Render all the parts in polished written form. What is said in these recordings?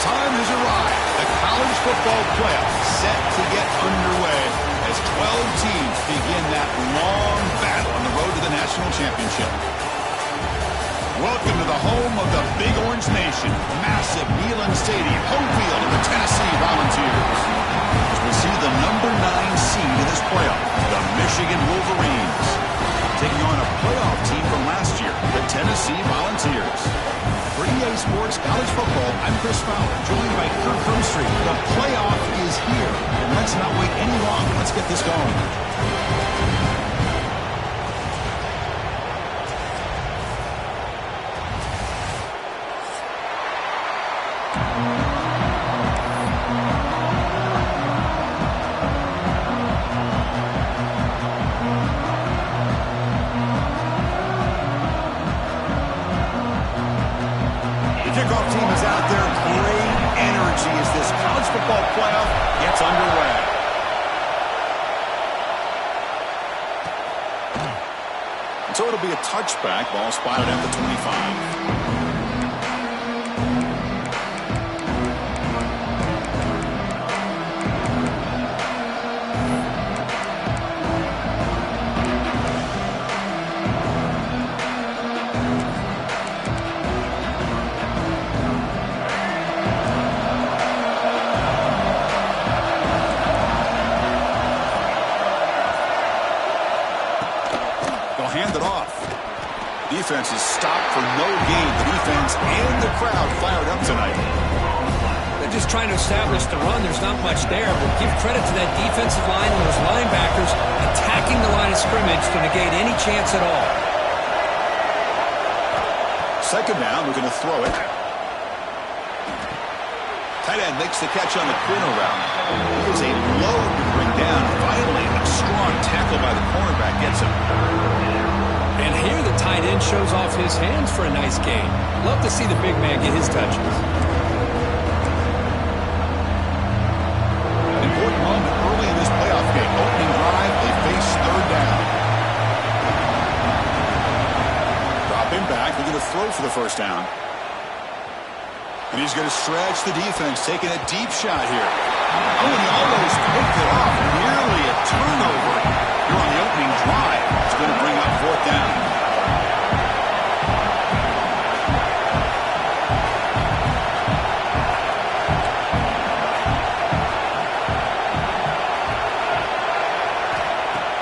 time has arrived. The college football playoff set to get underway as 12 teams begin that long battle on the road to the national championship. Welcome to the home of the Big Orange Nation. Massive Neyland Stadium, home field of the Tennessee Volunteers. As we see the number 9 seed in this playoff, the Michigan Wolverines, taking on a playoff team from last year, the Tennessee Volunteers. For EA Sports College Football, I'm Chris Fowler, joined by Kirk Herbstreit. The playoff is here, and let's not wait any longer. Let's get this going. Kickoff team is out there. Great energy as this college football playoff gets underway. So it'll be a touchback. Ball spotted at the 25. Hand it off. Defense is stopped for no gain. The defense and the crowd fired up tonight. They're just trying to establish the run. There's not much there, but give credit to that defensive line and those linebackers attacking the line of scrimmage to negate any chance at all. Second down, we're going to throw it. Tight end makes the catch on the corner route. Here's a load to bring down. Finally, a strong tackle by the cornerback gets him. And here the tight end shows off his hands for a nice gain. Love to see the big man get his touches. Important moment early in this playoff game. Opening drive, they face third down. Dropping back, they're going to throw for the first down. And he's going to stretch the defense, taking a deep shot here. Oh, and he almost picked it off. Nearly a turnover here on the opening drive. It's going to bring up fourth down.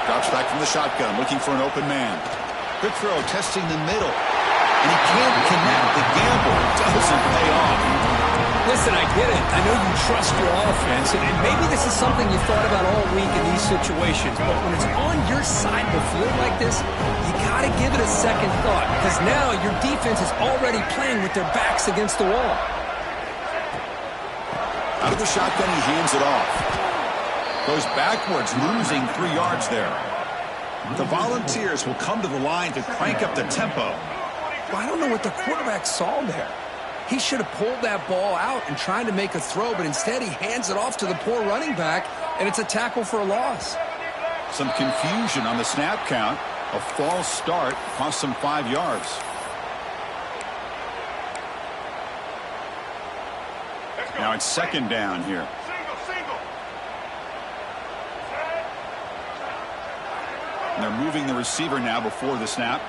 Drops back from the shotgun, looking for an open man. Quick throw, testing the middle. And he can't connect. The gamble doesn't pay off. Listen, I get it. I know you trust your offense, and maybe this is something you thought about all week in these situations, but when it's on your side of the field like this, you got to give it a second thought, because now your defense is already playing with their backs against the wall. Out of the shotgun, he hands it off. Goes backwards, losing 3 yards there. The Volunteers will come to the line to crank up the tempo. Well, I don't know what the quarterback saw there. He should have pulled that ball out and tried to make a throw, but instead he hands it off to the poor running back, and it's a tackle for a loss. Some confusion on the snap count. A false start cost them 5 yards. Now it's second down here. And they're moving the receiver now before the snap.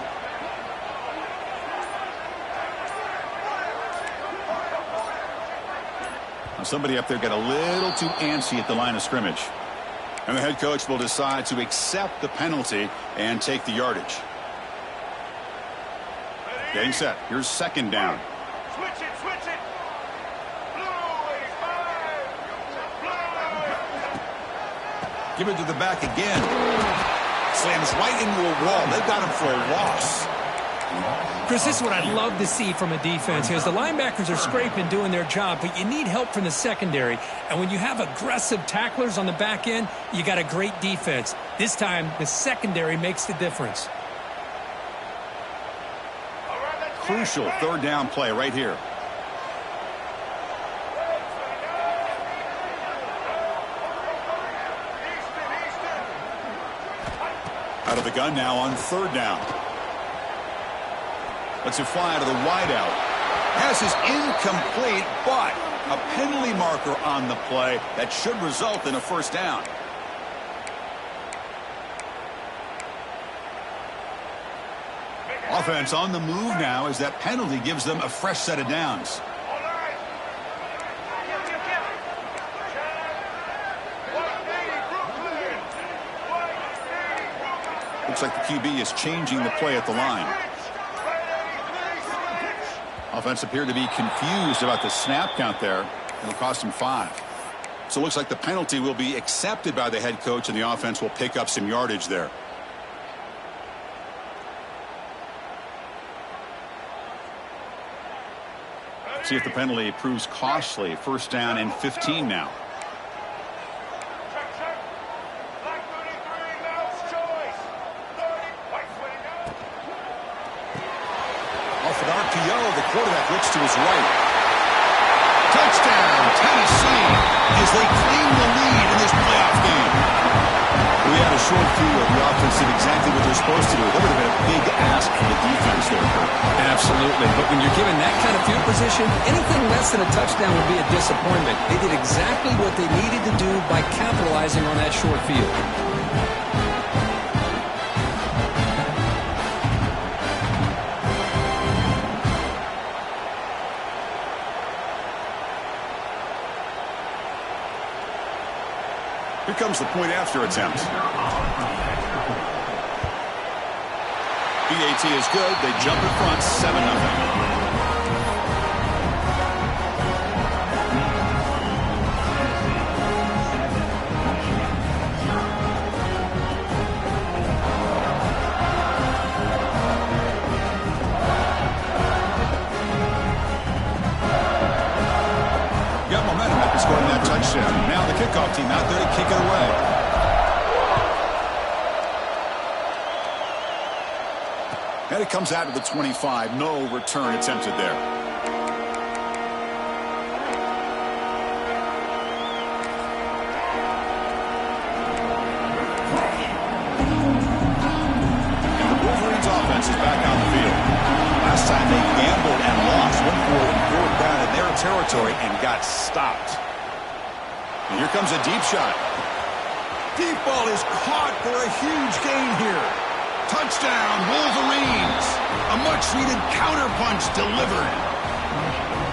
Somebody up there got a little too antsy at the line of scrimmage. And the head coach will decide to accept the penalty and take the yardage. Getting set. Here's second down. Switch it, switch it. Give it to the back again. Slams right into a wall. They've got him for a loss. Chris, this is what I'd love to see from a defense. As the linebackers are scraping, doing their job, but you need help from the secondary. And when you have aggressive tacklers on the back end, you got a great defense. This time, the secondary makes the difference. Crucial third down play right here. Out of the gun now on third down. Lets it fly to the wideout. Pass is incomplete, but a penalty marker on the play that should result in a first down. Offense on the move now as that penalty gives them a fresh set of downs. Looks like the QB is changing the play at the line. Offense appeared to be confused about the snap count there. It'll cost him 5. So it looks like the penalty will be accepted by the head coach and the offense will pick up some yardage there. See if the penalty proves costly. First down and 15 now. Off an RPO, the quarterback looks to his right. Touchdown, Tennessee, as they claim the lead in this playoff game. We had a short view of the offense did exactly what they're supposed to do. That would have been a big ask for the defense there. Absolutely. But when you're given that kind of field position, anything less than a touchdown would be a disappointment. They did exactly what they needed to do by capitalizing on that short field. Here comes the point after attempt. BAT is good. They jump in front, 7-0. Got momentum after scoring that touchdown. Now the kickoff team out there to kick it away. And it comes out of the 25. No return attempted there. And the Wolverines offense is back on the field. Last time they gambled and lost. Went for fourth down in their territory and got stopped. And here comes a deep shot. Deep ball is caught for a huge gain here. Touchdown, Wolverines. A much-needed counterpunch delivered.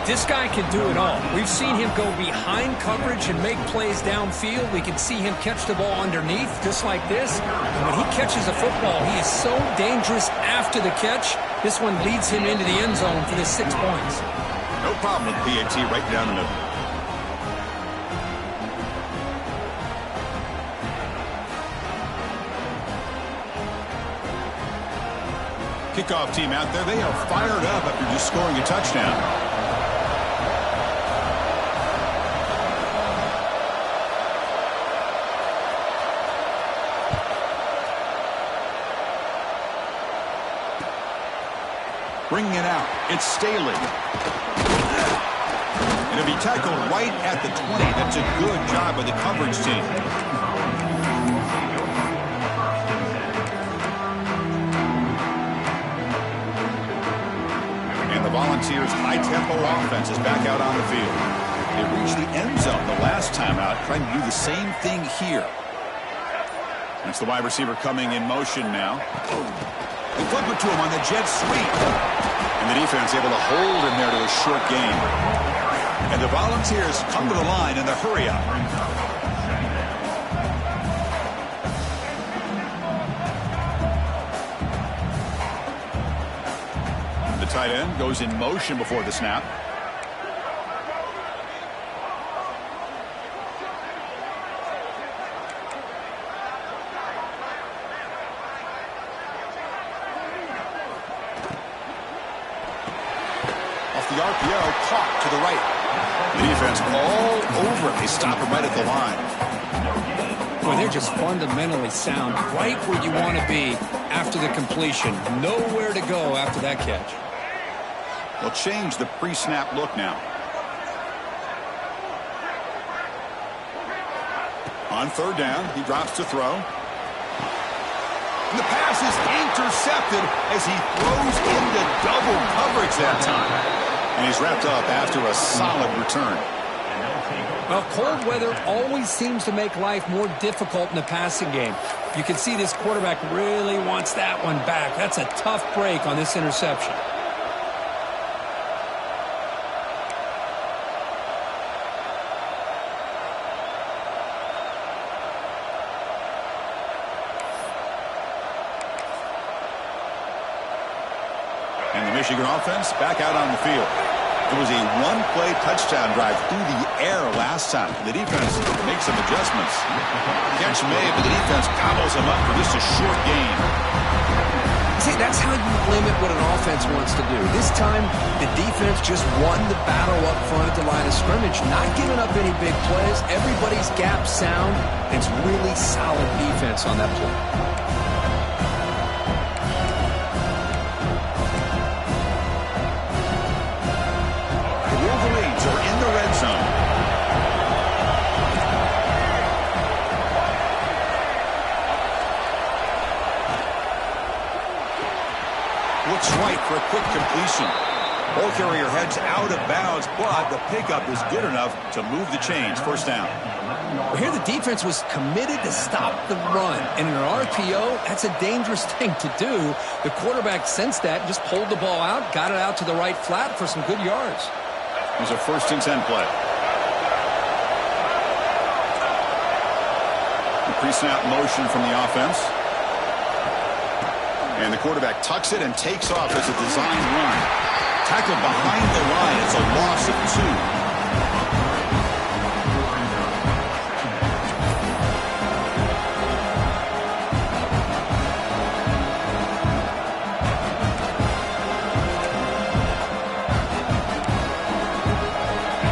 This guy can do it all. We've seen him go behind coverage and make plays downfield. We can see him catch the ball underneath, just like this. And when he catches a football, he is so dangerous after the catch. This one leads him into the end zone for the 6 points. No problem with PAT right down the middle. Kickoff team out there, they are fired up after just scoring a touchdown. Bringing it out, it's Staley. And it'll be tackled right at the 20. That's a good job by the coverage team. Volunteers' high-tempo offense is back out on the field. They reached the end zone the last time out, trying to do the same thing here. That's the wide receiver coming in motion now. They flip it to him on the jet sweep. And the defense able to hold him there to a short gain. And the Volunteers come to the line in the hurry-up. Tight end goes in motion before the snap. Off the RPO, caught to the right. The defense all over it. They stop him right at the line. Well, they're just fundamentally sound, right where you want to be after the completion. Nowhere to go after that catch. They'll change the pre-snap look now. On third down, he drops to throw. And the pass is intercepted as he throws into double coverage that time. And he's wrapped up after a solid return. Well, cold weather always seems to make life more difficult in the passing game. You can see this quarterback really wants that one back. That's a tough break on this interception. And the Michigan offense back out on the field. It was a one-play touchdown drive through the air last time. The defense makes some adjustments. Catch made, but the defense gobbles them up for just a short gain. See, that's how you limit what an offense wants to do. This time, the defense just won the battle up front at the line of scrimmage, not giving up any big plays. Everybody's gap sound. It's really solid defense on that play. Looks right for a quick completion. Ball carrier heads out of bounds, but the pickup is good enough to move the chains. First down. Well, here the defense was committed to stop the run. And in an RPO, that's a dangerous thing to do. The quarterback sensed that, just pulled the ball out, got it out to the right flat for some good yards. There's a 1st and 10 play. The pre-snap motion from the offense. And the quarterback tucks it and takes off as a design run. Tackled behind the line. It's a loss of 2.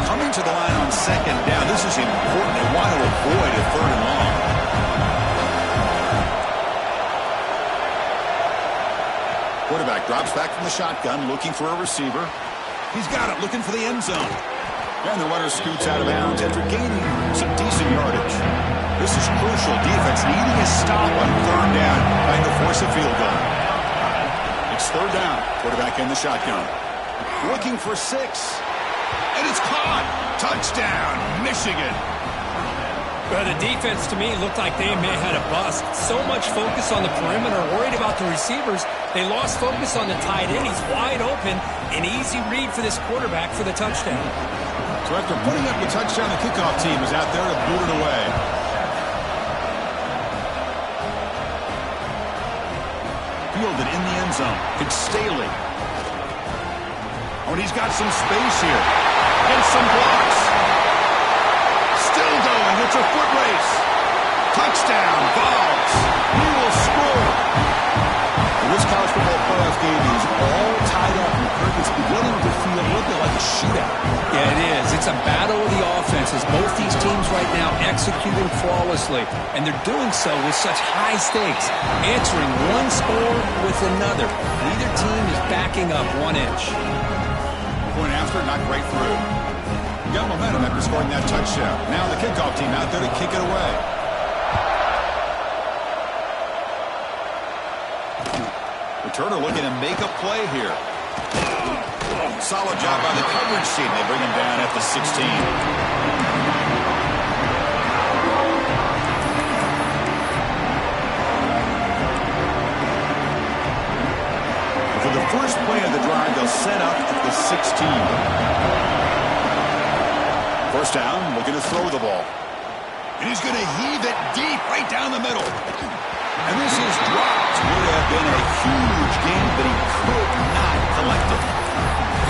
Coming to the line on 2nd down. This is important. They want to avoid a 3rd and long. Quarterback drops back from the shotgun, looking for a receiver. He's got it, looking for the end zone. And the runner scoots out of bounds after gaining some decent yardage. This is crucial. Defense needing a stop on 3rd down, trying to force a field goal. It's 3rd down. Quarterback in the shotgun. Looking for 6. And it's caught. Touchdown, Michigan. Well, the defense, to me, looked like they may have had a bust. So much focus on the perimeter, worried about the receivers. They lost focus on the tight end. He's wide open. An easy read for this quarterback for the touchdown. So after putting up the touchdown, the kickoff team is out there to boot it away. Fielded in the end zone. It's Staley. Oh, and he's got some space here. And some blocks. Still going. It's a foot race. Touchdown, Vols. He will score. This college football playoff game is all tied up. It's beginning to feel a little bit like a shootout. Yeah, it is. It's a battle of the offenses. Both these teams right now executing flawlessly, and they're doing so with such high stakes, answering one score with another. Neither team is backing up 1 inch. Point after, not right through. Got momentum after scoring that touchdown. Now the kickoff team out there to kick it away. Returner looking to make a play here. Solid job by the coverage team. They bring him down at the 16. For the first play of the drive, they'll set up at the 16. First down, looking to throw the ball. And he's going to heave it deep right down the middle. And this is dropped. Would have been a huge gain, but he could not collect it.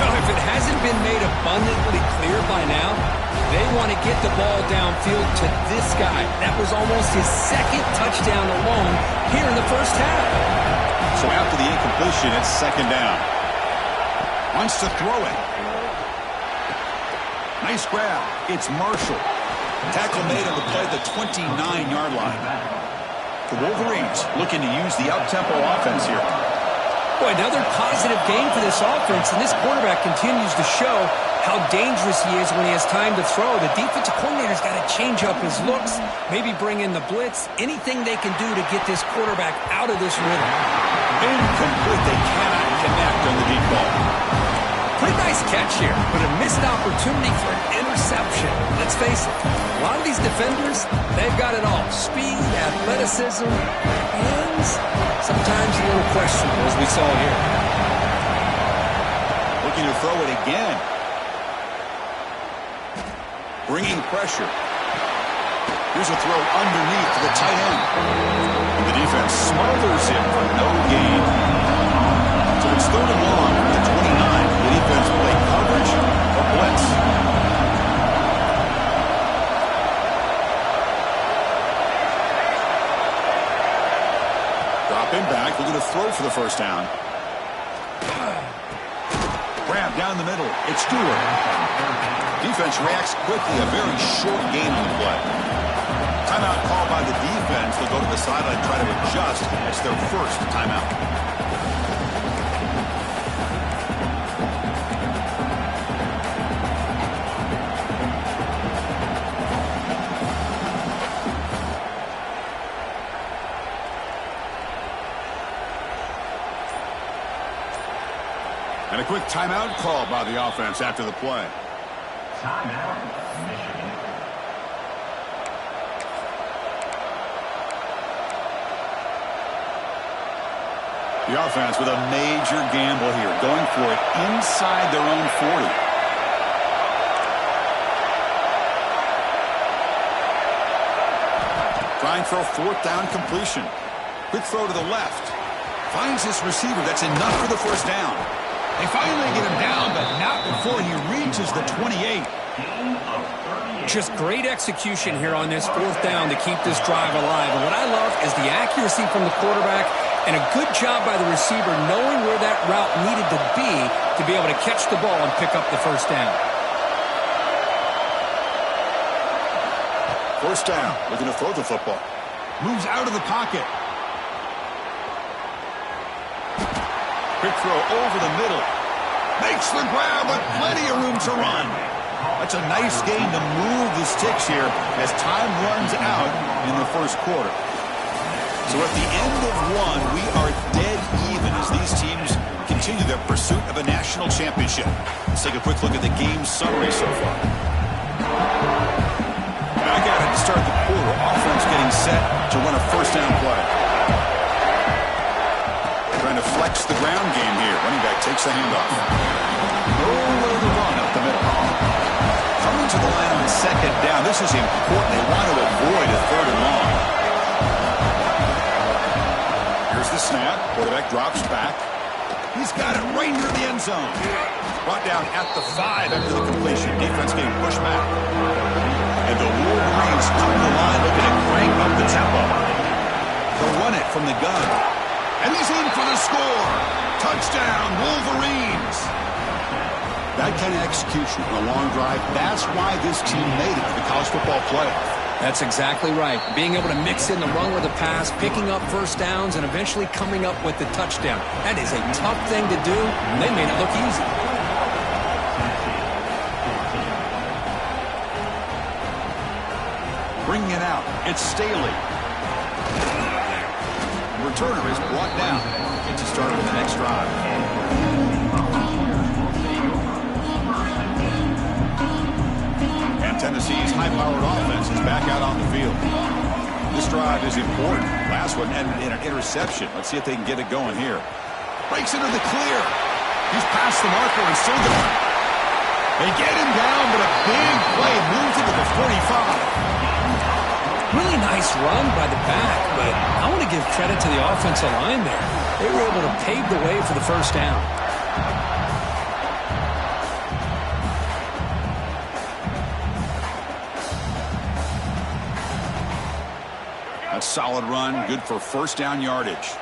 Well, if it hasn't been made abundantly clear by now, they want to get the ball downfield to this guy. That was almost his 2nd touchdown alone here in the first half. So after the incompletion, it's 2nd down. Wants to throw it. Nice grab. It's Marshall. Tackle made on the play at the 29-yard line. The Wolverines looking to use the up-tempo offense here. Boy, another positive game for this offense, and this quarterback continues to show how dangerous he is when he has time to throw. The defensive coordinator's got to change up his looks, maybe bring in the blitz, anything they can do to get this quarterback out of this rhythm. Incomplete. They cannot connect on the deep ball. Pretty nice catch here, but a missed opportunity for an interception. Let's face it, a lot of these defenders, they've got it all. Speed, athleticism, and sometimes a little questionable, as we saw here. Looking to throw it again. Bringing pressure. Here's a throw underneath to the tight end. And the defense smothers him for no gain. So it's 3rd and long at the 29. The defense play coverage or blitz. Dropping back, looking to throw for the first down. Grab down the middle. It's Stewart. Defense reacts quickly. A very short gain on the play. Timeout called by the defense. They'll go to the sideline and try to adjust. It's their first timeout. And a quick timeout call by the offense after the play. Timeout, Michigan. The offense with a major gamble here, going for it inside their own 40. Trying for a 4th down completion. Quick throw to the left. Finds his receiver. That's enough for the first down. They finally get him down, but not before he reaches the 28. Just great execution here on this 4th down to keep this drive alive. And what I love is the accuracy from the quarterback and a good job by the receiver knowing where that route needed to be able to catch the ball and pick up the first down. First down, looking to throw the football. Moves out of the pocket. Quick throw over the middle. Makes the grab with plenty of room to run. That's a nice gain to move the sticks here as time runs out in the first quarter. So at the end of one, we are dead even as these teams continue their pursuit of a national championship. Let's take a quick look at the game summary so far. Back at it to start the quarter. Offense getting set to run a first down play. Trying to flex the ground game here. Running back takes the handoff. Nowhere to run up the middle. Coming to the line on 2nd down. This is important. They want to avoid a 3rd and long. Here's the snap. Quarterback drops back. He's got it right near the end zone. Brought down at the 5 after the completion. Defense getting pushed back. And the Wolverines come to the line looking to crank up the tempo. They'll run it from the gun. And he's in for the score. Touchdown, Wolverines. That kind of execution on a long drive, that's why this team made it to the college football playoff. That's exactly right. Being able to mix in the run with the pass, picking up first downs, and eventually coming up with the touchdown. That is a tough thing to do, and they made it look easy. Bringing it out, it's Staley. Returner is brought down. Gets you started with the next drive. And Tennessee's high-powered offense is back out on the field. This drive is important. Last one ended in an interception. Let's see if they can get it going here. Breaks into the clear. He's past the marker and still going. They get him down, but a big play moves into the 45. Really nice run by the back, but I want to give credit to the offensive line there. They were able to pave the way for the first down. A solid run, good for first down yardage.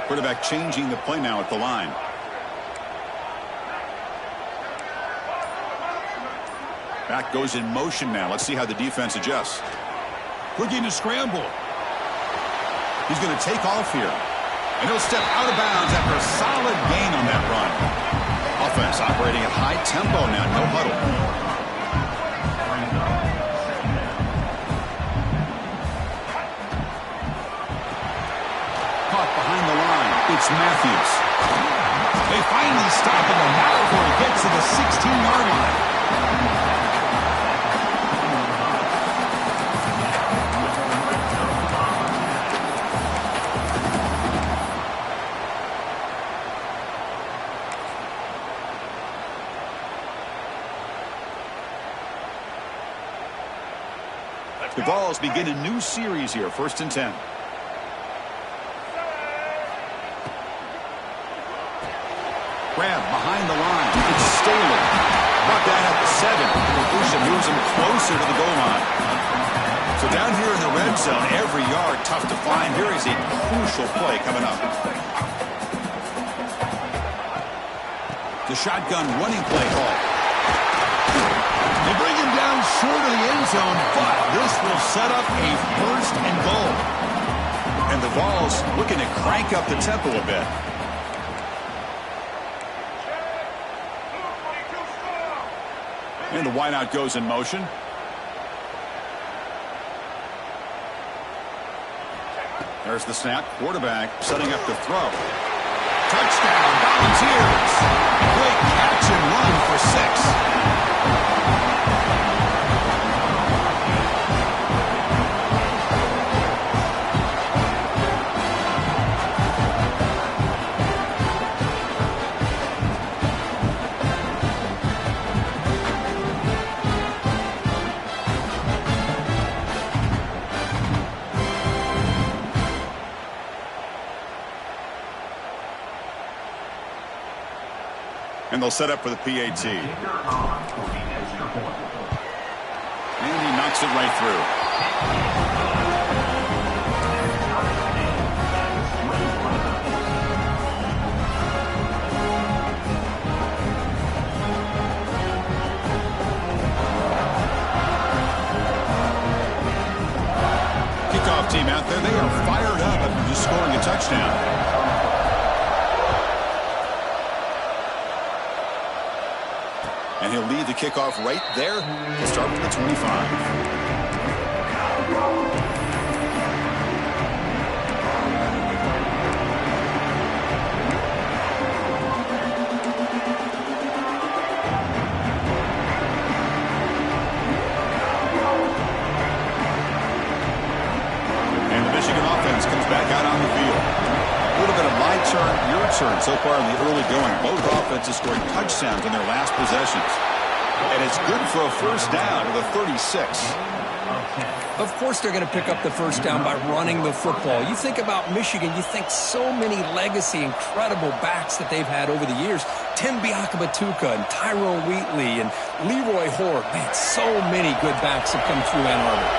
Quarterback changing the play now at the line. Back goes in motion now. Let's see how the defense adjusts. Looking to scramble. He's going to take off here. And he'll step out of bounds after a solid gain on that run. Offense operating at high tempo now. No huddle. Matthews. They finally stop him, and now before he gets to the 16-yard line. The Vols begin a new series here, 1st and 10. Grab behind the line. It's Staley. Brought down at the 7. Lucia moves him closer to the goal line. So down here in the red zone, every yard tough to find. Here is a crucial play coming up. The shotgun running play call. They bring him down short of the end zone, but this will set up a 1st and goal. And the Vols looking to crank up the tempo a bit. And the wideout goes in motion. There's the snap. Quarterback setting up the throw. Touchdown, Volunteers. Great catch and run for 6. And they'll set up for the PAT. And he knocks it right through. Kickoff team out there, they are fired up after just scoring a touchdown. And he'll lead the kickoff right there to start from the 25. And the Michigan offense comes back out on the field. A little bit of my turn, your turn so far in the early going. Both offenses scoring touchdowns in their last possessions. And it's good for a 1st down to the 36. Of course they're going to pick up the 1st down by running the football. You think about Michigan, you think so many legacy, incredible backs that they've had over the years. Tim Biakabatuka and Tyrone Wheatley and Leroy Horde. Man, so many good backs have come through Ann Arbor.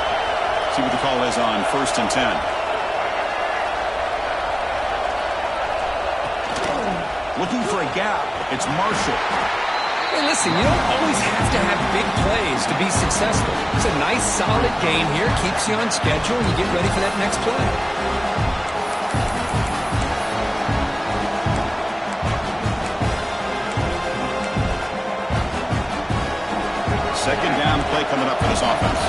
See what the call is on 1st and 10. Looking for a gap. It's Marshall. Hey, listen, you don't always have to have big plays to be successful. It's a nice, solid gain here. Keeps you on schedule, and you get ready for that next play. Second down play coming up for this offense.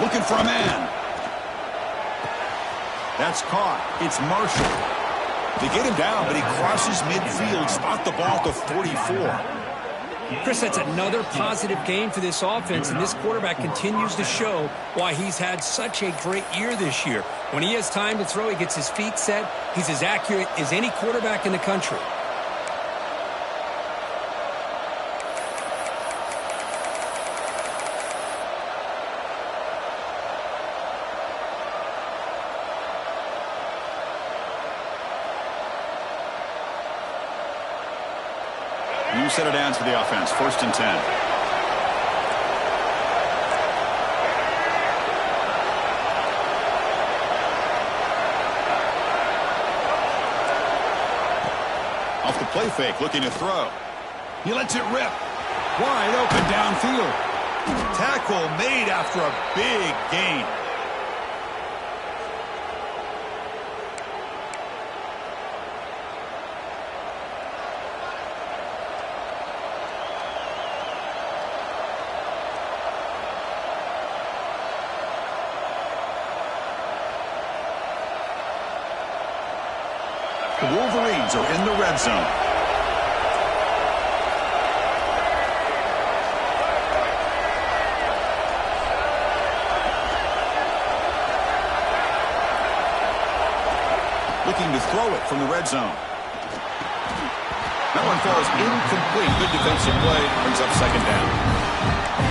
Looking for a man. That's caught. It's Marshall. They get him down, but he crosses midfield. Spot the ball at the 44. Chris, that's another positive gain for this offense, and this quarterback continues to show why he's had such a great year this year. When he has time to throw, he gets his feet set. He's as accurate as any quarterback in the country. You set it down to the offense. 1st and 10. Off the play fake, looking to throw. He lets it rip. Wide open downfield. Tackle made after a big gain. The Wolverines are in the red zone. Looking to throw it from the red zone. That one falls incomplete. Good defensive play. Brings up second down.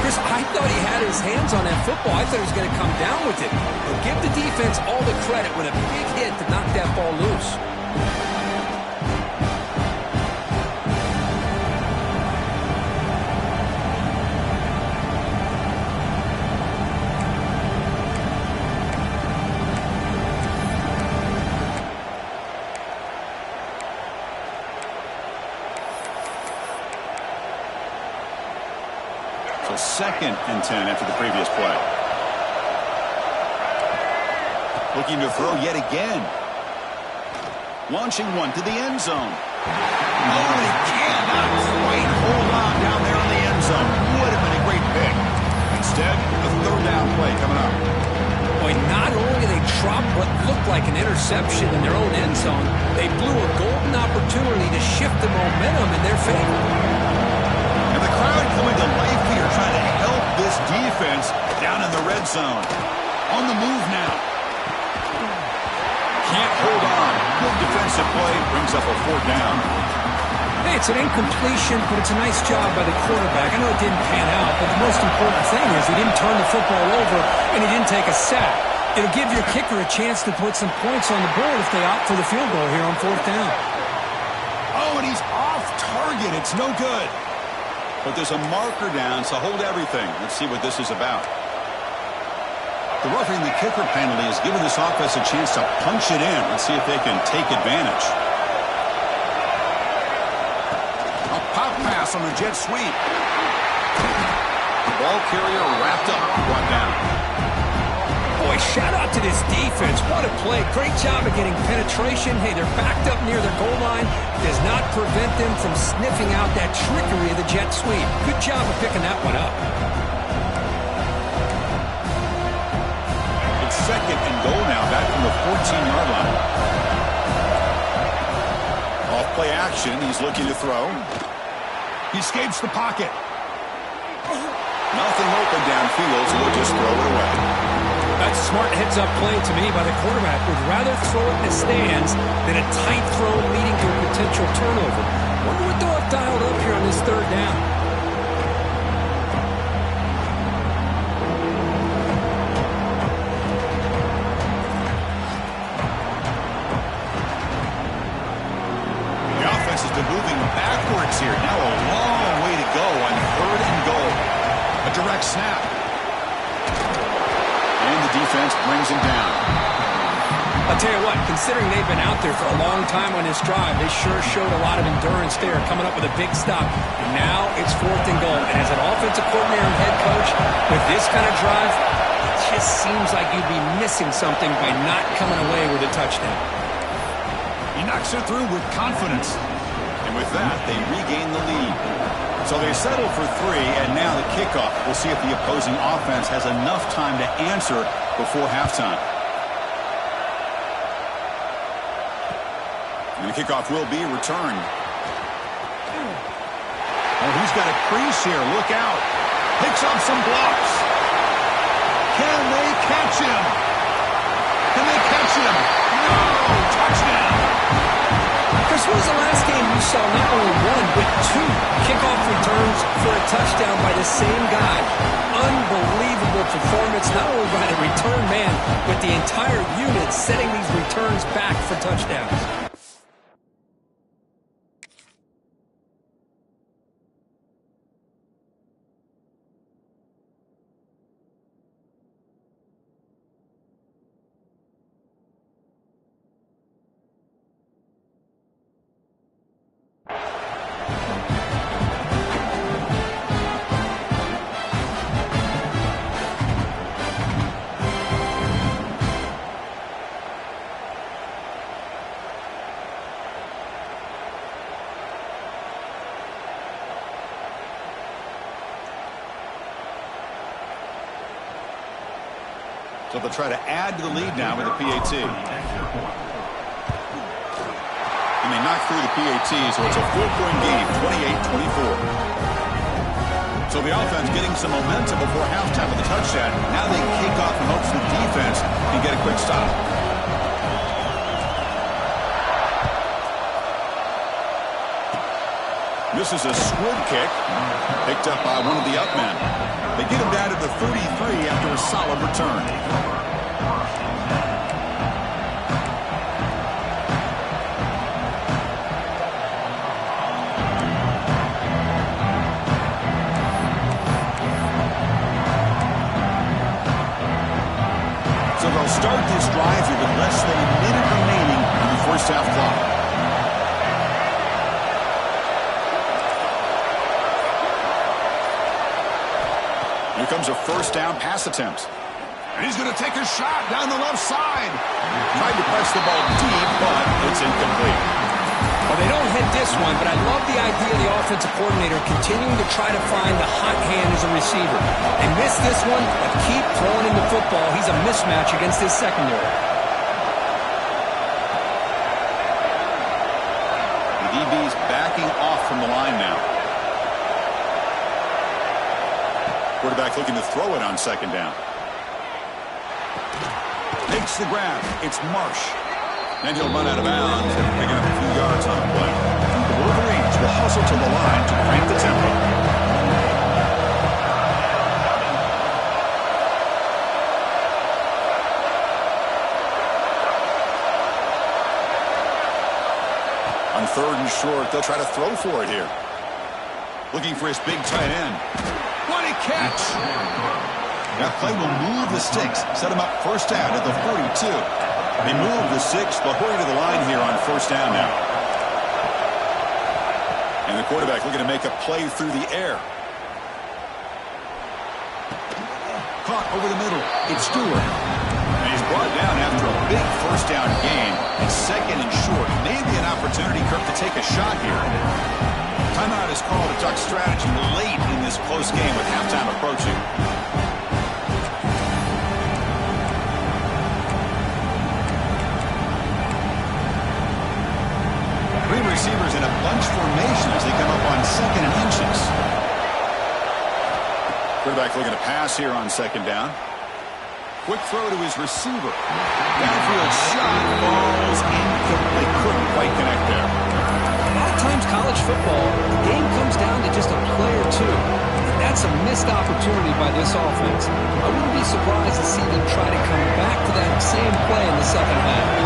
Chris, I thought he had his hands on that football. I thought he was going to come down with it. But give the defense all the credit with a big hit to knock that ball loose. Second and 10 after the previous play. Looking to throw yet again. Launching one to the end zone. Oh, they cannot quite hold on down there in the end zone. Would have been a great pick. Instead, a third down play coming up. Boy, not only did they drop what looked like an interception in their own end zone, they blew a golden opportunity to shift the momentum in their favor. And the crowd coming to life here, trying to help this defense down in the red zone. On the move now. Can't hold on. Good defensive play. Brings up a fourth down. Hey, it's an incompletion, but it's a nice job by the quarterback. I know it didn't pan out, but the most important thing is he didn't turn the football over and he didn't take a sack. It'll give your kicker a chance to put some points on the board if they opt for the field goal here on fourth down. Oh, and he's off target. It's no good. But there's a marker down, so hold everything. Let's see what this is about. The roughing the kicker penalty has given this offense a chance to punch it in. Let's see if they can take advantage. A pop pass on the jet sweep. The ball carrier wrapped up, brought down. Boy, shout out to this defense. What a play. Great job of getting penetration. Hey, they're backed up near their goal line. Does not prevent them from sniffing out that trickery of the jet sweep. Good job of picking that one up. It's second and goal now, back from the 14-yard line. Off play action. He's looking to throw. He escapes the pocket. Nothing open downfield, so they'll just throw it away. That's a smart heads-up play to me by the quarterback. Would rather throw it in the stands than a tight throw leading to a potential turnover. Wonder what they'll have dialed up here on this third down. The offense has been moving backwards here. Now a long way to go on third and goal. A direct snap. And the defense brings him down. I'll tell you what, considering they've been out there for a long time on this drive, they sure showed a lot of endurance there, coming up with a big stop. And now it's fourth and goal. And as an offensive coordinator and head coach, with this kind of drive, it just seems like you'd be missing something by not coming away with a touchdown. He knocks it through with confidence. And with that, they regain the lead. So they settle for three, and now the kickoff. We'll see if the opposing offense has enough time to answer before halftime. And the kickoff will be returned. Oh, he's got a crease here. Look out. Picks up some blocks. Can they catch him? Can they catch him? No! Touchdown! Chris, when was the last game you saw not only one, but two kickoff returns for a touchdown by the same guy? Unbelievable performance, not only by the return man, but the entire unit setting these returns back for touchdowns. So they'll try to add to the lead now with a PAT. they knock through the PAT, so it's a 4-point game, 28-24. So the offense getting some momentum before halftime with the touchdown. Now they kick off and hopes the defense can get a quick stop. This is a squib kick, picked up by one of the up men. They get him down to the 33 after a solid return. So they'll start this drive here with less than a minute remaining in the first half clock. Here comes a first down pass attempt. And he's going to take a shot down the left side. Tried to press the ball deep, but it's incomplete. Well, they don't hit this one, but I love the idea of the offensive coordinator continuing to try to find the hot hand as a receiver. They missed this one, but keep throwing him the football. He's a mismatch against his secondary. The DB's backing off from the line now. Quarterback looking to throw it on second down. Makes the grab. It's Marsh. And he'll run out of bounds and picking up a few yards on the play. The Wolverines will hustle to the line to crank the tempo. On third and short, they'll try to throw for it here. Looking for his big tight end. What a catch! That play will move the sticks, set him up first down at the 42. They move the six. They'll hurry to the line here on first down now. And the quarterback looking to make a play through the air. Caught over the middle. It's Stewart. And he's brought down after a big first down gain. It's second and short. Maybe an opportunity, Kirk, to take a shot here. Timeout is called to talk strategy late in this close game with halftime approaching. Three receivers in a bunch formation as they come up on second and inches. Quarterback looking to pass here on second down. Quick throw to his receiver. Downfield shot falls incomplete. Couldn't quite connect there. A lot of times college football, the game comes down to just a play or two. And that's a missed opportunity by this offense. I wouldn't be surprised to see them try to come back to that same play in the second half.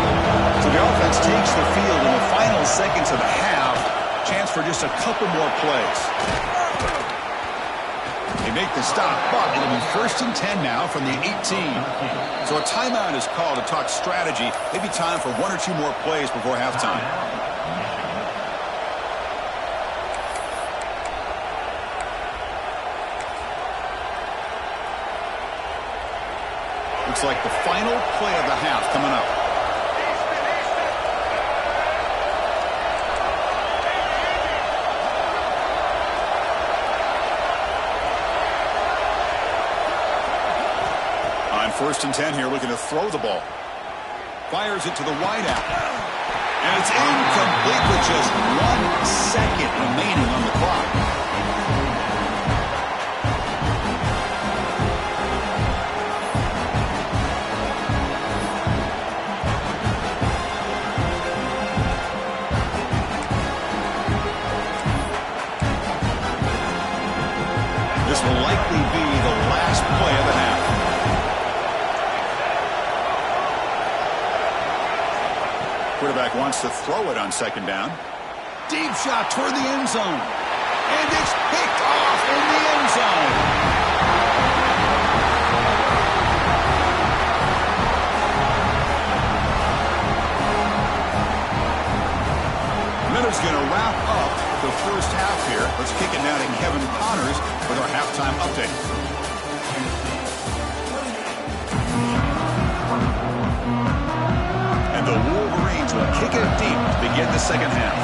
So the offense takes the field in the final seconds of the half. Chance for just a couple more plays. They make the stop, but it'll be first and 10 now from the 18. So a timeout is called to talk strategy. Maybe time for one or two more plays before halftime. Looks like the final play of the half coming up. On first and 10 here, looking to throw the ball. Fires it to the wideout. And it's incomplete with just 1 second remaining on the clock. This will likely be the last play of the half. Quarterback wants to throw it on second down. Deep shot toward the end zone. And it's picked off in the end zone. Miller's going to wrap up the first half here. Let's kick it now to Kevin Connors with our halftime update. And the Wolverines will kick it deep to begin the second half.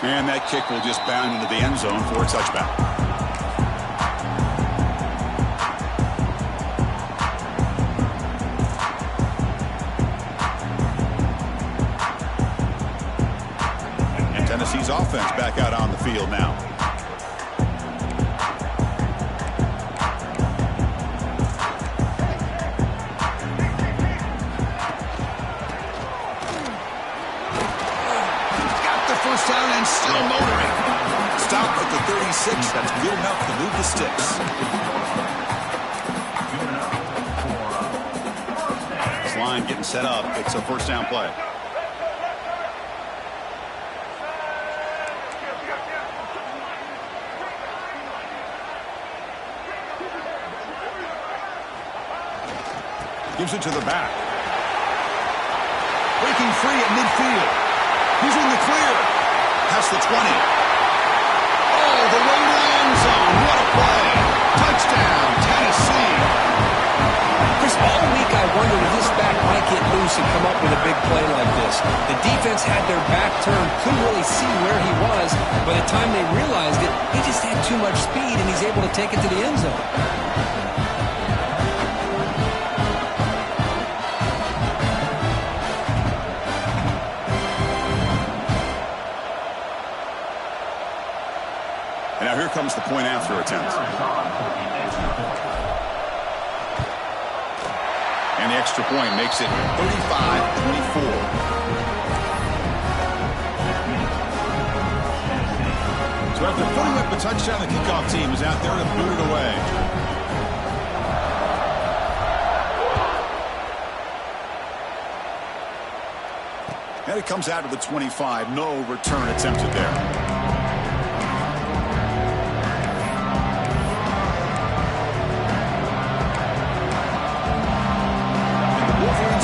And that kick will just bound into the end zone for a touchback. Tennessee's offense back out on the field now. Got the first down and still motoring. Stop at the 36. That's good enough to move the sticks. This line getting set up. It's a first down play. Gives it to the back. Breaking free at midfield. He's in the clear. Past the 20. Oh, the way to the end zone. What a play. Touchdown, Tennessee. Chris, all week I wondered if this back might get loose and come up with a big play like this. The defense had their back turned, couldn't really see where he was. By the time they realized it, he just had too much speed, and he's able to take it to the end zone. And now here comes the point after attempt. And the extra point makes it 35-24. So after putting up a touchdown, the kickoff team is out there to boot it away. And it comes out to the 25. No return attempted there.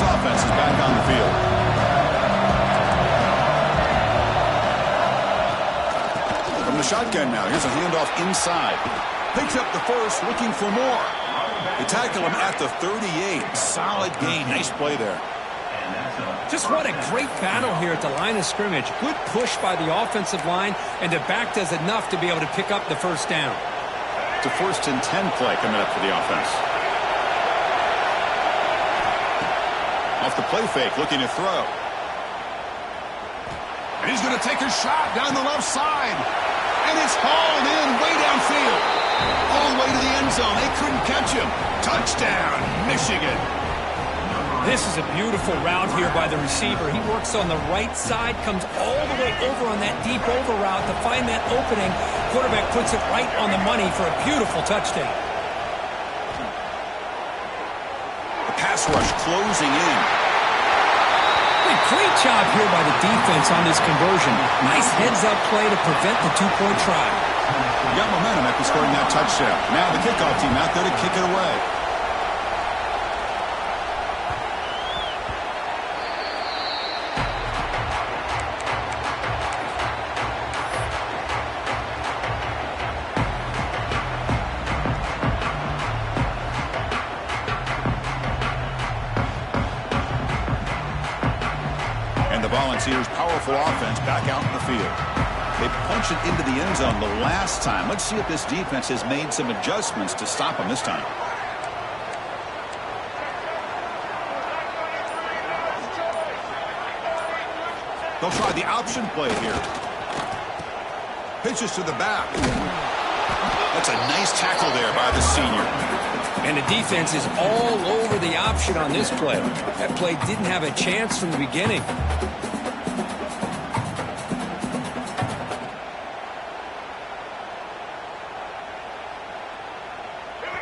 Offense is back on the field. From the shotgun now, here's a handoff inside. Picks up the first, looking for more. They tackle him at the 38. Solid gain. Nice play there. Just what a great battle here at the line of scrimmage. Good push by the offensive line, and the back does enough to be able to pick up the first down. It's a 1st and 10 play coming up for the offense. Off the play fake, looking to throw. And he's going to take a shot down the left side. And it's hauled in way downfield. All the way to the end zone. They couldn't catch him. Touchdown, Michigan. This is a beautiful route here by the receiver. He works on the right side, comes all the way over on that deep over route to find that opening. Quarterback puts it right on the money for a beautiful touchdown. Pass rush closing in. Great job here by the defense on this conversion. Nice heads-up play to prevent the two-point try. You got momentum after scoring that touchdown. Now the kickoff team out there to kick it away. Volunteers' powerful offense back out in the field. They punch it into the end zone the last time. Let's see if this defense has made some adjustments to stop them this time. They'll try the option play here. Pitches to the back. That's a nice tackle there by the senior. And the defense is all over the option on this play. That play didn't have a chance from the beginning.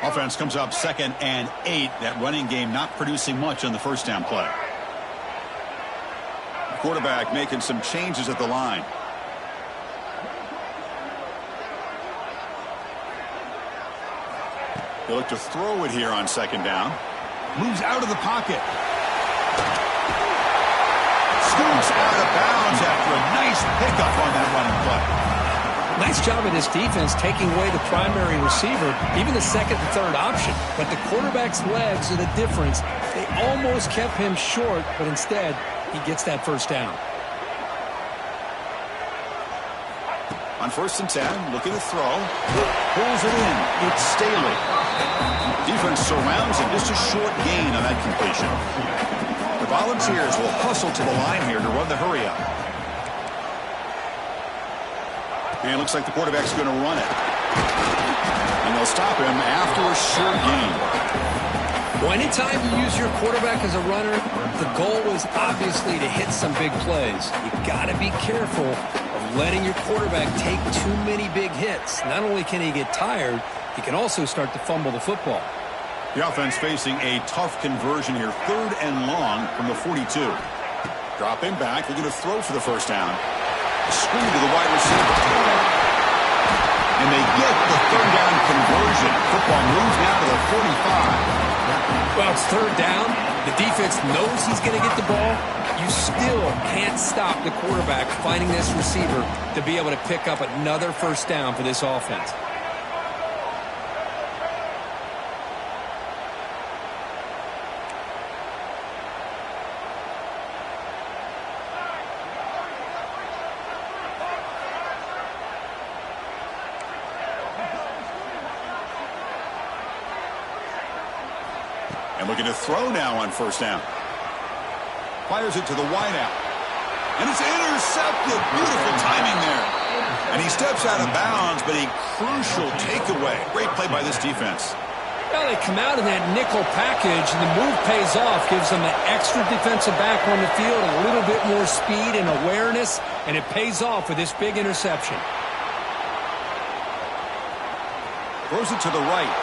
Offense comes up 2nd and 8. That running game not producing much on the first down play. The quarterback making some changes at the line. They look to throw it here on 2nd down. Moves out of the pocket. Scoops out of bounds after a nice pickup on that running play. Nice job of this defense taking away the primary receiver, even the 2nd and 3rd option. But the quarterback's legs are the difference. They almost kept him short, but instead, he gets that first down. On 1st and 10, looking to throw. Pulls it in. It's Staley. Defense surrounds him. Just a short gain on that completion. The Volunteers will hustle to the line here to run the hurry up. And it looks like the quarterback's going to run it. And they'll stop him after a short gain. Well, anytime you use your quarterback as a runner, the goal is obviously to hit some big plays. You got to be careful of letting your quarterback take too many big hits. Not only can he get tired, he can also start to fumble the football. The offense facing a tough conversion here. 3rd and long from the 42. Drop him back. They're going to throw for the first down. Screen to the wide receiver. And they get the 3rd down conversion. Football moves now to the 45. Well, it's 3rd down. The defense knows he's going to get the ball. You still can't stop the quarterback finding this receiver to be able to pick up another first down for this offense. And looking to throw now on first down. Fires it to the wideout. And it's intercepted. Beautiful timing there. And he steps out of bounds, but a crucial takeaway. Great play by this defense. Well, they come out in that nickel package, and the move pays off, gives them an extra defensive back on the field, a little bit more speed and awareness, and it pays off with this big interception. Throws it to the right.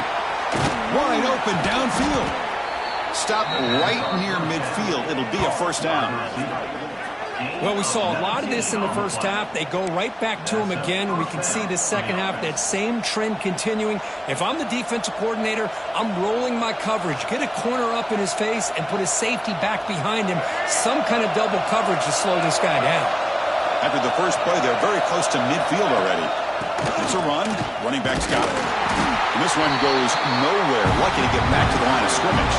Wide open downfield. Stop right near midfield. It'll be a first down. Well, we saw a lot of this in the first half. They go right back to him again, and we can see the second half, that same trend continuing. If I'm the defensive coordinator, I'm rolling my coverage. Get a corner up in his face and put a safety back behind him. Some kind of double coverage to slow this guy down. After the first play, they're very close to midfield already. It's a run. Running back's got it. And this one goes nowhere. Lucky to get back to the line of scrimmage.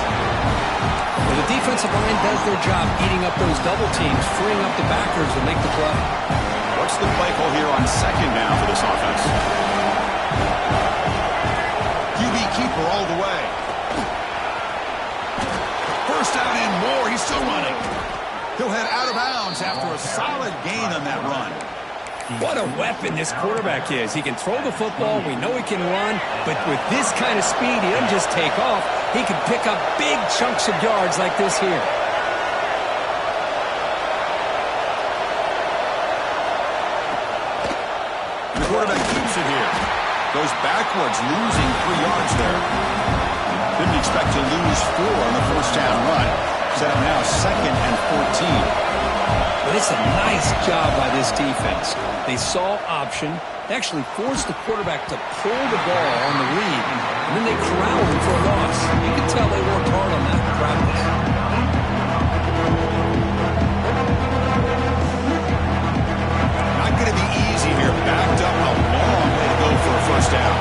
Well, the defensive line does their job eating up those double teams, freeing up the backers to make the play. What's the play call here on second down for this offense? QB keeper all the way. First down and more. He's still running. He'll head out of bounds after a solid gain on that run. What a weapon this quarterback is. He can throw the football. We know he can run. But with this kind of speed, he doesn't just take off. He can pick up big chunks of yards like this here. The quarterback keeps it here. Goes backwards, losing 3 yards there. Didn't expect to lose 4 on the first down run. Set up now 2nd and 14. But it's a nice job by this defense. They saw option. They actually forced the quarterback to pull the ball on the read, and then they corralled him for a loss. You can tell they worked hard on that in practice. Not going to be easy here. Backed up a long way to go for a first down.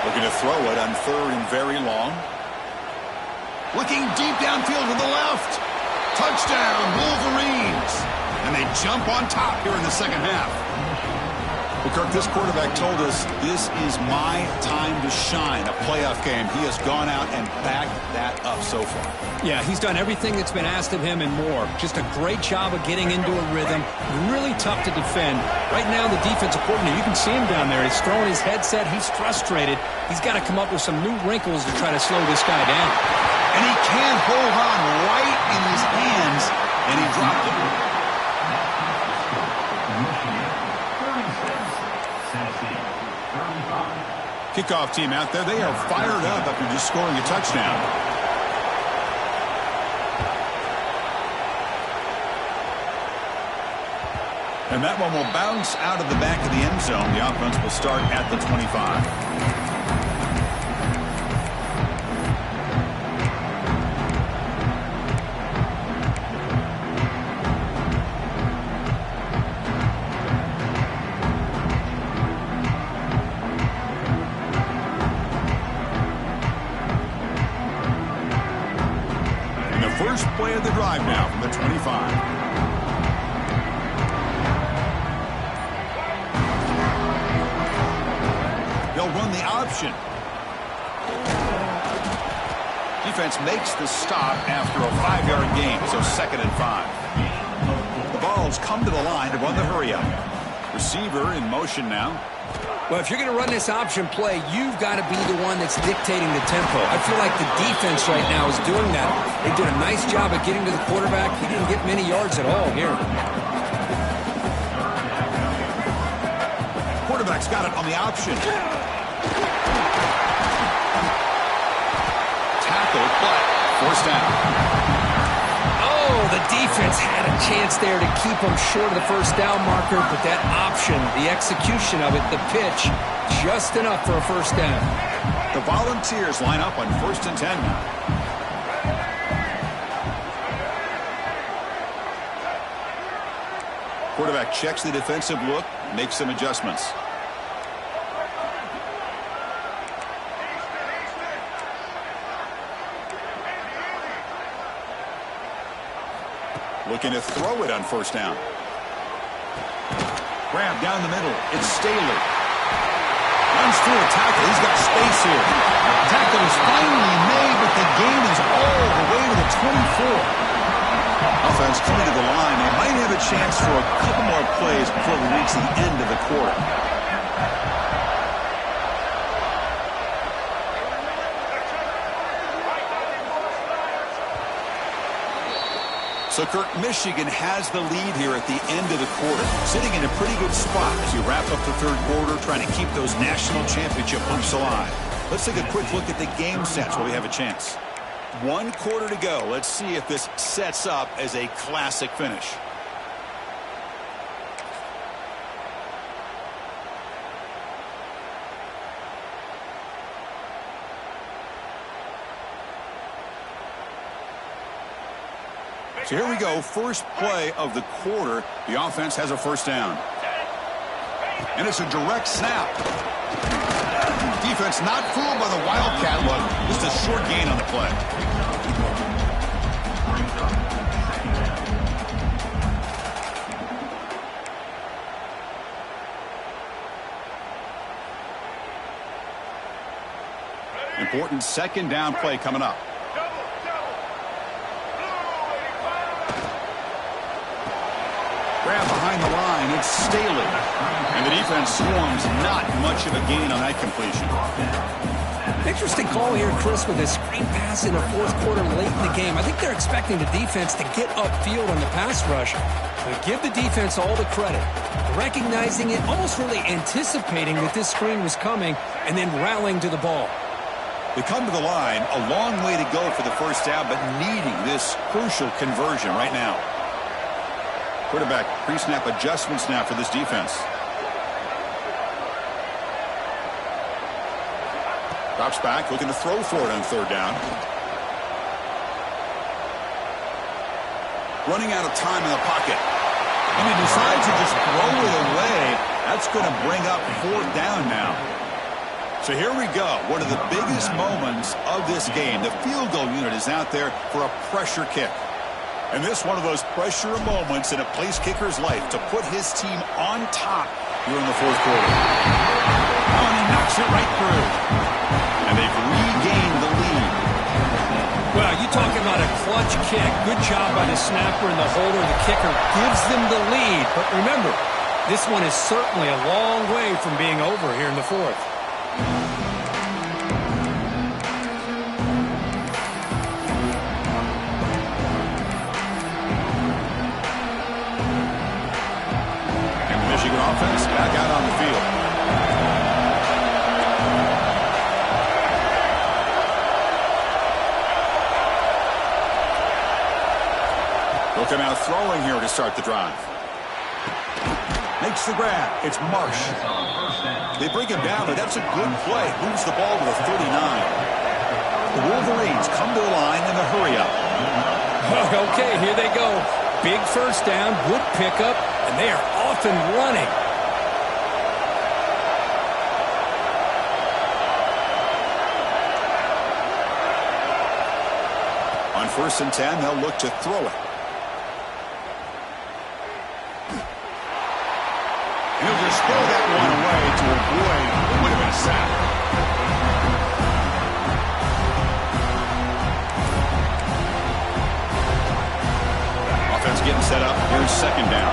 Looking to throw it on 3rd and very long. Looking deep downfield to the left. Touchdown, Wolverines. And they jump on top here in the second half. Well, Kirk, this quarterback told us this is my time to shine, a playoff game. He has gone out and backed that up so far. Yeah, he's done everything that's been asked of him and more. Just a great job of getting into a rhythm. Really tough to defend. Right now, the defensive coordinator, you can see him down there. He's throwing his headset. He's frustrated. He's got to come up with some new wrinkles to try to slow this guy down. And he can't hold on right in his hands, and he dropped it. Kickoff team out there. They are fired up after just scoring a touchdown. And that one will bounce out of the back of the end zone. The offense will start at the 25. First play of the drive now from the 25. They'll run the option. Defense makes the stop after a 5-yard gain, so 2nd and 5. The ball's come to the line to run the hurry-up. Receiver in motion now. Well, if you're going to run this option play, you've got to be the one that's dictating the tempo. I feel like the defense right now is doing that. They did a nice job of getting to the quarterback. He didn't get many yards at all here. Quarterback's got it on the option. Tackled, but forced down. Oh, the defense had a chance there to keep them short of the first down marker, but that option, the execution of it, the pitch, just enough for a first down. The Volunteers line up on 1st and 10 now. Quarterback checks the defensive look, makes some adjustments. Looking to throw it on 1st down. Grab down the middle. It's Staley. Runs through a tackle. He's got space here. Tackle is finally made, but the gain is all the way to the 24. Offense coming to the line. They might have a chance for a couple more plays before we reach the end of the quarter. So, Kirk, Michigan has the lead here at the end of the quarter, sitting in a pretty good spot as you wrap up the 3rd quarter, trying to keep those national championship hopes alive. Let's take a quick look at the game sets while we have a chance. 1 quarter to go. Let's see if this sets up as a classic finish. So here we go, first play of the quarter. The offense has a first down. And it's a direct snap. Defense not fooled by the Wildcat look. Just a short gain on the play. Important 2nd down play coming up. Grab behind the line, it's Staley. And the defense swarms, not much of a gain on that completion. Interesting call here, Chris, with a screen pass in the 4th quarter late in the game. I think they're expecting the defense to get upfield on the pass rush. But give the defense all the credit. Recognizing it, almost really anticipating that this screen was coming, and then rallying to the ball. They come to the line, a long way to go for the first down, but needing this crucial conversion right now. Quarterback pre-snap adjustments now for this defense. Drops back, looking to throw for it on 3rd down. Running out of time in the pocket. And he decides to just throw it away. That's going to bring up 4th down now. So here we go. One of the biggest moments of this game. The field goal unit is out there for a pressure kick. And this one of those pressure moments in a place kicker's life to put his team on top here in the 4th quarter. Oh, and he knocks it right through. And they've regained the lead. Well, you talking about a clutch kick. Good job by the snapper and the holder. The kicker gives them the lead. But remember, this one is certainly a long way from being over here in the 4th. Offense back out on the field. They'll come out throwing here to start the drive. Makes the grab. It's Marsh. They bring him down, but that's a good play. Moves the ball to the 39. The Wolverines come to the line in the hurry-up. Okay, here they go. Big first down, good pickup, and they are off and running. On 1st and 10, they'll look to throw it. He'll just throw that one away to avoid what would have been a sack. Here's second down.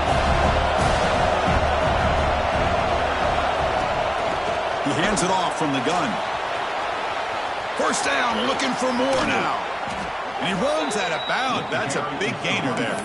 He hands it off from the gun. First down, looking for more now. And he runs out of bounds. That's a big gainer there.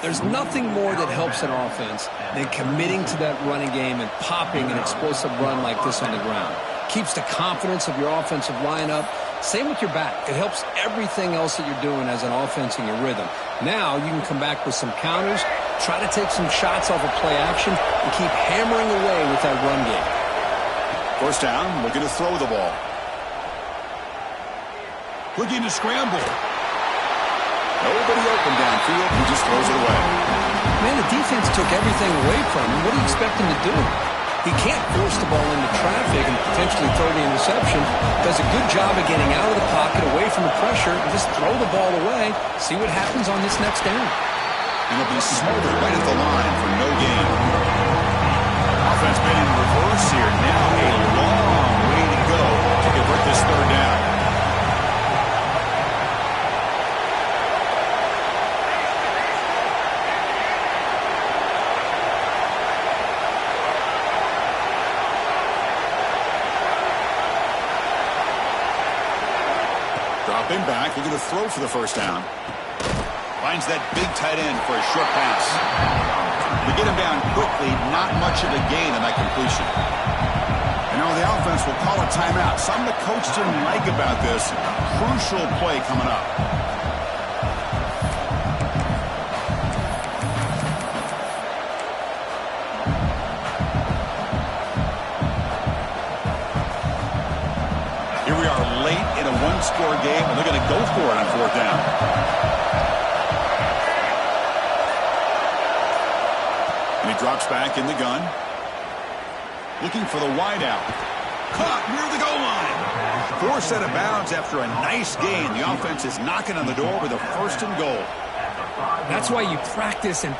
There's nothing more that helps an offense than committing to that running game and popping an explosive run like this on the ground. Keeps the confidence of your offensive lineup. Same with your back. It helps everything else that you're doing as an offense in your rhythm. Now you can come back with some counters, try to take some shots off of play action, and keep hammering away with that run game. First down, looking to throw the ball. Looking to scramble. Nobody open downfield. He just throws it away. Man, the defense took everything away from him. What do you expect him to do? He can't force the ball into traffic and potentially throw the interception. Does a good job of getting out of the pocket, away from the pressure, and just throw the ball away. See what happens on this next down. And he'll be smothered right at the line for no gain. Offense been in reverse here. Now a long way to go to convert this third down. Dropping back, looking to throw for the first down. Finds that big tight end for a short pass. We get him down quickly, not much of a gain on that completion. You know, the offense will call a timeout. Something the coach didn't like about this. Crucial play coming up. Here we are late in a one-score game, and they're going to go for it on fourth down. And he drops back in the gun. Looking for the wideout. Caught near the goal line. Forced out of bounds after a nice gain. The offense is knocking on the door with a first and goal. That's why you practice and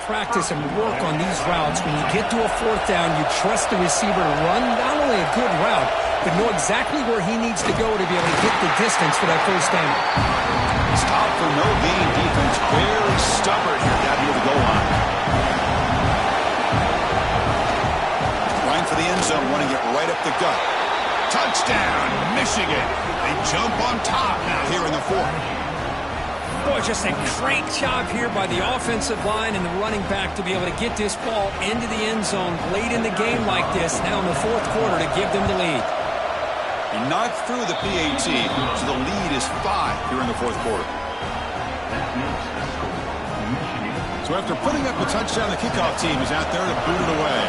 work on these routes. When you get to a fourth down, you trust the receiver to run not only a good route, but know exactly where he needs to go to be able to get the distance for that first down. Stop for no gain defense. Very stubborn here down near the goal line. Line for the end zone, running it right up the gut. Touchdown, Michigan. They jump on top now here in the fourth. Boy, just a great job here by the offensive line and the running back to be able to get this ball into the end zone late in the game like this, now in the fourth quarter, to give them the lead. He knocked through the PAT, so the lead is 5 here in the fourth quarter. So after putting up a touchdown, the kickoff team is out there to boot it away.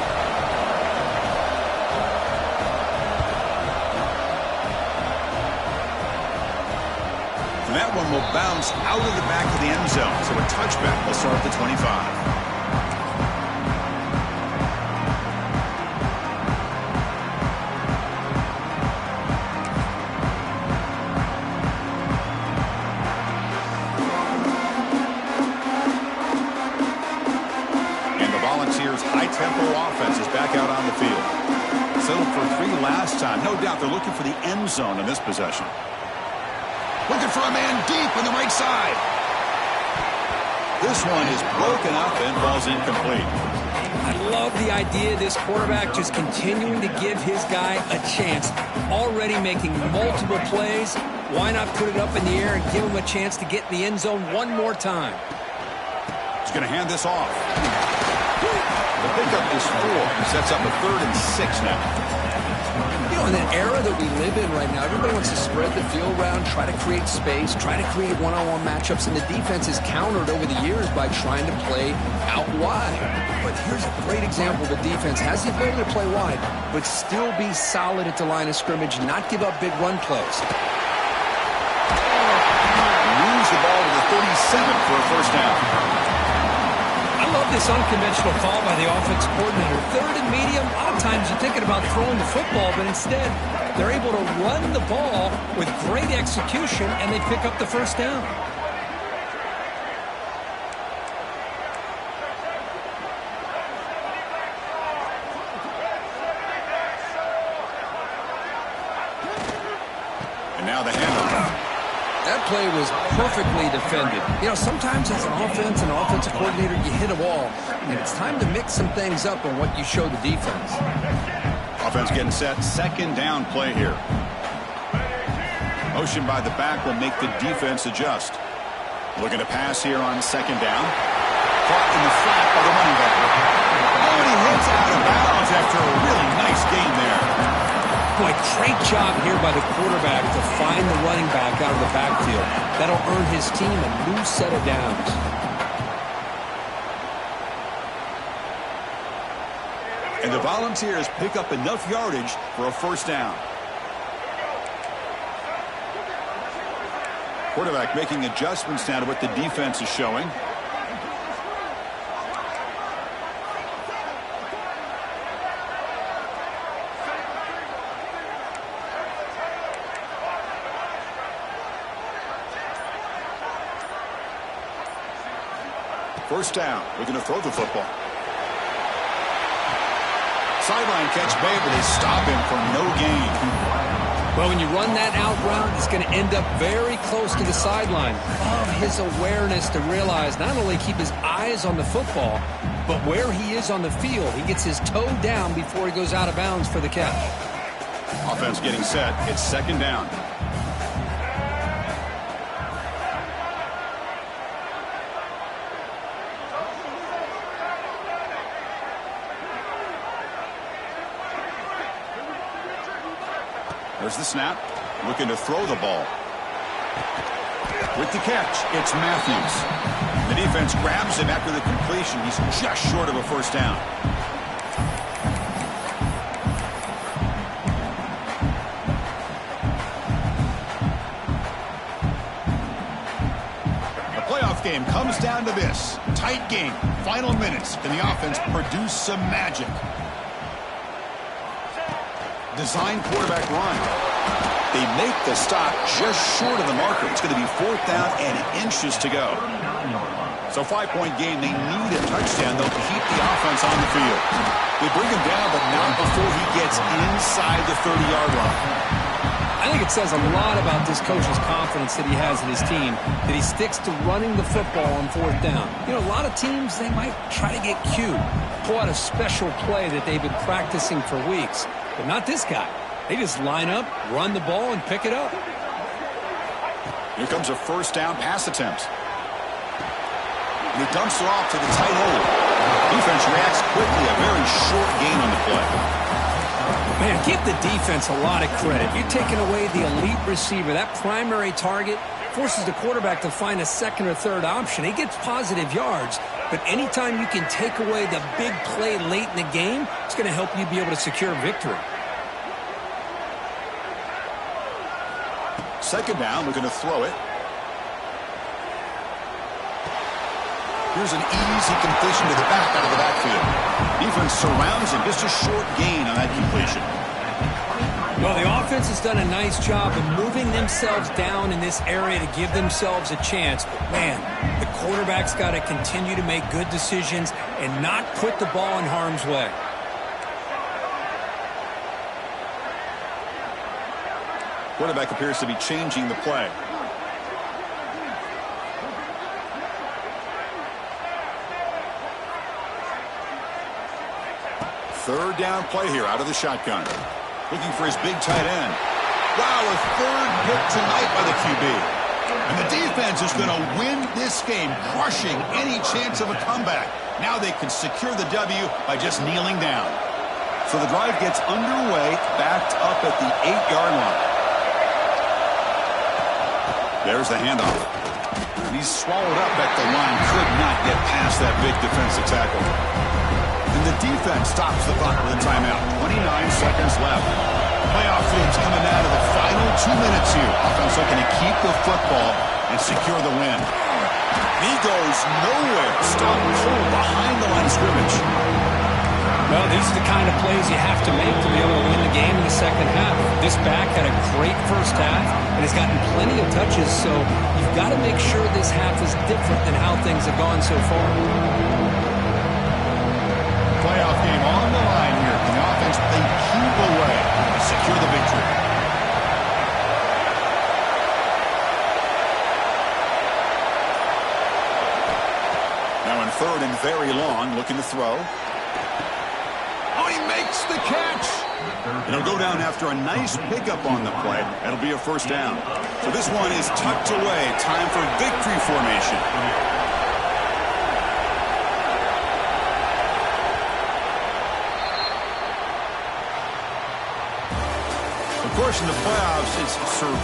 And that one will bounce out of the back of the end zone, so a touchback will start at the 25. High-tempo offense is back out on the field. Settled for 3 last time. No doubt they're looking for the end zone in this possession. Looking for a man deep on the right side. This one is broken up and falls incomplete. I love the idea of this quarterback just continuing to give his guy a chance. Already making multiple plays. Why not put it up in the air and give him a chance to get in the end zone one more time? He's going to hand this off. The pickup is 4. He sets up a 3rd and 6 now. You know, in an era that we live in right now, everybody wants to spread the field around, try to create space, try to create one-on-one matchups, and the defense is countered over the years by trying to play out wide. But here's a great example. The defense has the ability to play wide, but still be solid at the line of scrimmage, not give up big run plays. Moves the ball to the 37 for a first down. I love this unconventional call by the offense coordinator. 3rd and medium, a lot of times you're thinking about throwing the football, but instead they're able to run the ball with great execution, and they pick up the first down. And now the handoff. That that play was perfectly defended. You know, sometimes as an offense and offensive coordinator, you hit a wall, and it's time to mix some things up on what you show the defense. Offense getting set. Second down play here. Motion by the back will make the defense adjust. Looking to pass here on second down. Caught in the flat by the running back. Oh, and he hits out of bounds after a really nice gain there. Boy, great job here by the quarterback to find the running back out of the backfield. That'll earn his team a new set of downs. And the Volunteers pick up enough yardage for a first down. Quarterback making adjustments now to what the defense is showing. First down. Looking to throw the football. Sideline catch made, but they stop him for no gain. Well, when you run that out route, it's going to end up very close to the sideline. Love his awareness to realize not only keep his eyes on the football, but where he is on the field. He gets his toe down before he goes out of bounds for the catch. Offense getting set. It's second down. There's the snap. Looking to throw the ball. With the catch, it's Matthews. The defense grabs him after the completion. He's just short of a first down. The playoff game comes down to this. Tight game. Final minutes. Can the offense produce some magic? Design quarterback run. They make the stop just short of the marker. It's going to be fourth down and inches to go. So 5-point game. They need a touchdown, though, to keep the offense on the field. They bring him down, but not before he gets inside the 30-yard line. I think it says a lot about this coach's confidence that he has in his team, that he sticks to running the football on fourth down. You know, a lot of teams, they might try to get cute, pull out a special play that they've been practicing for weeks. But not this guy. They just line up, run the ball, and pick it up. Here comes a first down pass attempt. And he dumps it off to the tight end. Defense reacts quickly. A very short gain on the play. Man, give the defense a lot of credit. You're taking away the elite receiver. That primary target forces the quarterback to find a second or third option. He gets positive yards. But anytime you can take away the big play late in the game, it's going to help you be able to secure victory. Second down, we're going to throw it. Here's an easy completion to the back out of the backfield. Defense surrounds him. Just a short gain on that completion. Well, the offense has done a nice job of moving themselves down in this area to give themselves a chance. But, man, the quarterback's got to continue to make good decisions and not put the ball in harm's way. Quarterback appears to be changing the play. Third down play here out of the shotgun. Looking for his big tight end. Wow, a third hit tonight by the QB. And the defense is going to win this game, crushing any chance of a comeback. Now they can secure the W by just kneeling down. So the drive gets underway, backed up at the 8-yard line. There's the handoff. And he's swallowed up at the line. Could not get past that big defensive tackle. And the defense stops the clock with a timeout. 29 seconds left. Playoff game's coming out of the final 2 minutes here. Offense looking to keep the football and secure the win. He goes nowhere. Stop cold behind the line of scrimmage. Well, these are the kind of plays you have to make to be able to win the game in the second half. This back had a great first half and has gotten plenty of touches, so you've got to make sure this half is different than how things have gone so far. Playoff game on the line here. Can the offense play keep away to secure the victory? third and very long, looking to throw. Oh, he makes the catch. And he'll go down after a nice pickup on the play. That'll be a first down. So this one is tucked away. Time for victory formation. Of course, in the playoffs, it's survival.